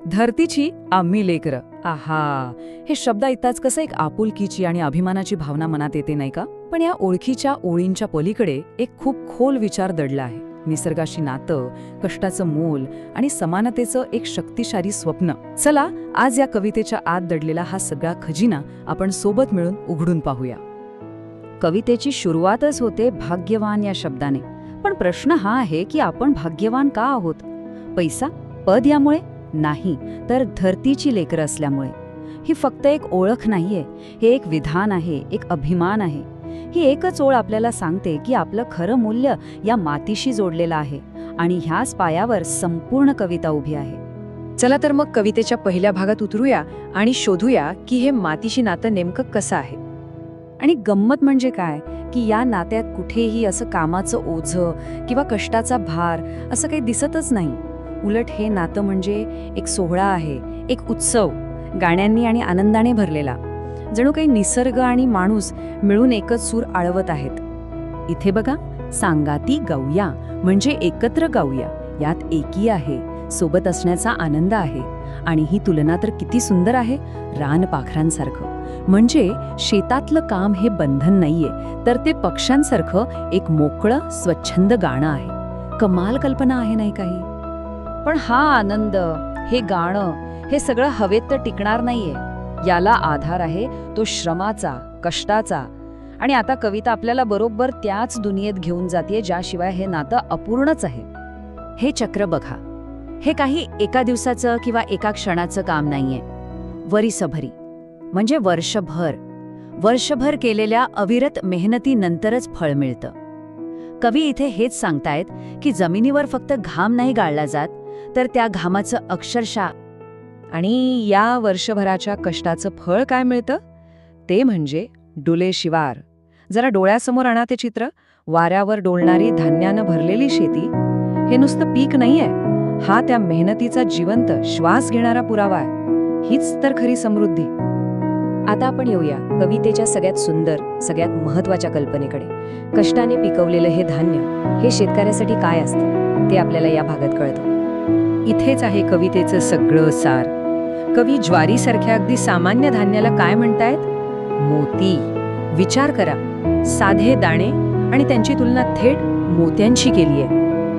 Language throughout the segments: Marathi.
धरतीची आम्ही लेकरं. आहा, हे शब्द ऐकताच कसं एक आपुलकीची आणि अभिमानाची भावना मनात येते नाही का? पण या ओळखीच्या ओळींच्या पलीकडे एक खूप खोल विचार दडला आहे. निसर्गाशी नातं, कष्टाचं मोल आणि समानतेचं एक शक्तिशाली स्वप्न. चला आज या कवितेच्या आत दडलेला हा सगळा खजिना आपण सोबत मिळून उघडून पाहूया. कवितेची सुरुवातच होते भाग्यवान या शब्दाने. पण प्रश्न हा आहे की आपण भाग्यवान का आहोत? पैसा, पद यामुळे? नाही, तर धरतीची लेकरं असल्यामुळे. ही फक्त एक ओळख नाहीये, हे एक विधान आहे, एक अभिमान आहे. ही एकच ओळ आपल्याला सांगते की आपलं खरं मूल्य या मातीशी जोडलेलं आहे आणि ह्याच पायावर संपूर्ण कविता उभी आहे. चला तर मग कवितेच्या पहिल्या भागात उतरूया आणि शोधूया की हे मातीशी नातं नेमकं कसं आहे. आणि गंमत म्हणजे काय की या नात्यात कुठेही असं कामाचं ओझं किंवा कष्टाचा भार असं काही दिसतच नाही. उलट हे नातं म्हणजे एक सोहळा आहे, एक उत्सव, गाण्यांनी आणि आनंदाने भरलेला. जणू काही निसर्ग आणि माणूस मिळून एकच सूर आळवत आहेत. इथे बघा, सांगाती गाऊया म्हणजे एकत्र गाऊया. यात एकी आहे, सोबत असण्याचा आनंद आहे. आणि ही तुलना तर किती सुंदर आहे, रानपाखरांसारखं. म्हणजे शेतातलं काम हे बंधन नाहीये, तर ते पक्ष्यांसारखं एक मोकळं स्वच्छंद गाणं आहे. कमाल कल्पना आहे नाही काही? पण हा आनंद, हे गाणं, हे सगळं हवेत तर टिकणार नाहीये. याला आधार आहे तो श्रमाचा, कष्टाचा. आणि आता कविता आपल्याला बरोबर त्याच दुनियेत घेऊन जाते ज्याशिवाय हे नातं अपूर्णच आहे. हे चक्र बघा, हे काही एका दिवसाचं किंवा एका क्षणाचं काम नाहीये. वरिसभरी म्हणजे वर्षभर केलेल्या अविरत मेहनतीनंतरच फळ मिळतं. कवी इथे हेच सांगतायत की जमिनीवर फक्त घाम नाही गाळला जात, तर त्या घामाचं अक्षरशः. आणि या वर्षभराच्या कष्टाचं फळ काय मिळतं ते म्हणजे डुले शिवार. जरा डोळ्यासमोर आणा ते चित्र. वाऱ्यावर डोलणारी धान्यानं भरलेली शेती हे नुसतं पीक नाहीये, हा त्या मेहनतीचा जिवंत श्वास घेणारा पुरावा आहे. हीच तर खरी समृद्धी. आता आपण येऊया कवितेच्या सगळ्यात सुंदर, सगळ्यात महत्वाच्या कल्पनेकडे. कष्टाने पिकवलेलं हे धान्य हे शेतकऱ्यासाठी काय असतं ते आपल्याला या भागात कळतं. इथेच आहे कवितेचं सगळं सार. कवी ज्वारीसारख्या अगदी सामान्य धान्याला काय म्हणतायत? मोती. विचार करा, साधे दाणे आणि त्यांची तुलना थेट मोत्यांशी केलीये.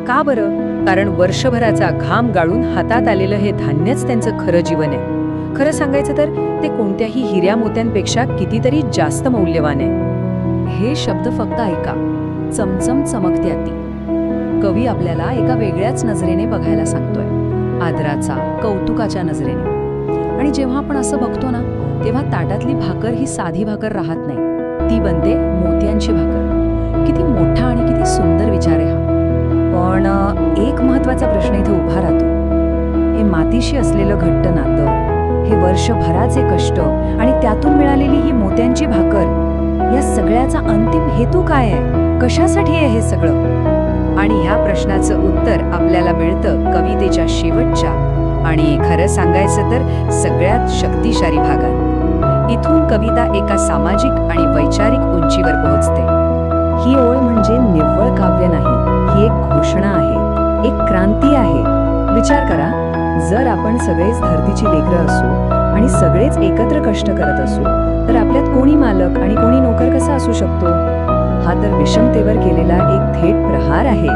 का बरं? कारण वर्षभराचा घाम गाळून हातात आलेलं हे धान्यच त्यांचं खरं जीवन आहे. खरं सांगायचं तर ते कोणत्याही हिऱ्या मोत्यांपेक्षा कितीतरी जास्त मौल्यवान आहे. हे शब्द फक्त ऐका, चमचम चमकत्या ती. कवी आपल्याला एका वेगळ्याच नजरेने बघायला सांगतोय, आदराचा, कौतुकाच्या नजरेने. आणि जेव्हा आपण असं बघतो ना, तेव्हा ताटातली भाकर ही साधी भाकर राहत नाही, ती बनते मोत्यांची भाकर. किती मोठा आणि किती सुंदर विचार आहे हा. पण एक महत्वाचा प्रश्न इथे उभा राहतो. हे मातीशी असलेलं घट्ट नातं, हे वर्षभराचे कष्ट आणि त्यातून मिळालेली ही मोत्यांची भाकर, या सगळ्याचा अंतिम हेतू काय आहे? कशासाठी आहे हे सगळं? आणि ह्या प्रश्नाचं उत्तर आपल्याला मिळतं कवितेच्या शेवटच्या आणि खरं सांगायचं तर सगळ्यात शक्तिशाली भागात. इथून कविता एका सामाजिक आणि वैचारिक उंचीवर पोहोचते. ही ओळ म्हणजे निव्वळ काव्य नाही, ही एक घोषणा आहे, एक क्रांती आहे. विचार करा, जर आपण सगळेच धरतीची लेकरं असू आणि सगळेच एकत्र कष्ट करत असू, तर आपल्यात कोणी मालक आणि कोणी नोकर कसा असू शकतो? हा तर विषमतेवर केलेला एक थेट प्रहार आहे.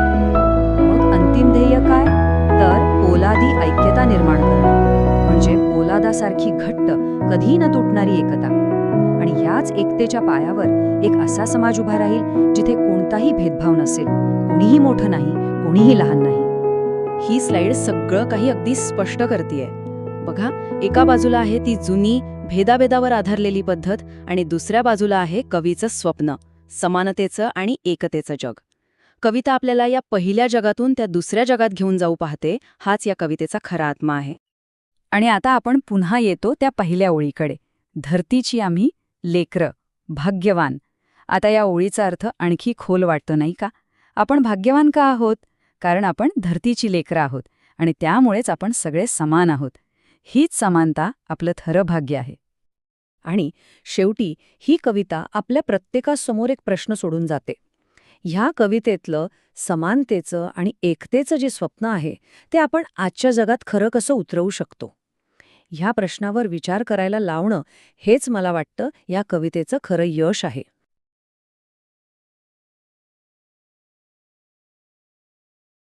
मग अंतिम ध्येय काय? तर पोलादी ऐक्यता निर्माण करणं, म्हणजे पोलादासारखी घट्ट, कधीही न तुटणारी एकता. आणि ह्याच एकतेच्या पायावर एक असा समाज उभा राहील जिथे कोणताही भेदभाव नसेल, कोणीही मोठं नाही, कोणीही लहान नाही. ही स्लाइड सगळं काही अगदी स्पष्ट करतेय. बघा, एका बाजूला आहे ती जुनी भेदाभेदावर आधारलेली पद्धत आणि दुसऱ्या बाजूला आहे कवीचं स्वप्न, समानतेचं आणि एकतेचं जग. कविता आपल्याला या पहिल्या जगातून त्या दुसऱ्या जगात घेऊन जाऊ पाहते. हाच या कवितेचा खरा आत्मा आहे. आणि आता आपण पुन्हा येतो त्या पहिल्या ओळीकडे. धरतीची आम्ही लेकरं, भाग्यवान. आता या ओळीचा अर्थ आणखी खोल वाटतो नाही का? आपण भाग्यवान का आहोत? कारण आपण धरतीची लेकरं आहोत आणि त्यामुळेच आपण सगळे समान आहोत. हीच समानता आपलं खरं भाग्य आहे. आणि शेवटी ही कविता आपल्या प्रत्येकासमोर एक प्रश्न सोडून जाते. ह्या कवितेतलं समानतेचं आणि एकतेचं जे स्वप्न आहे ते आपण आजच्या जगात खरं कसं उतरवू शकतो? ह्या प्रश्नावर विचार करायला लावणं हेच मला वाटतं या कवितेचं खरं यश आहे.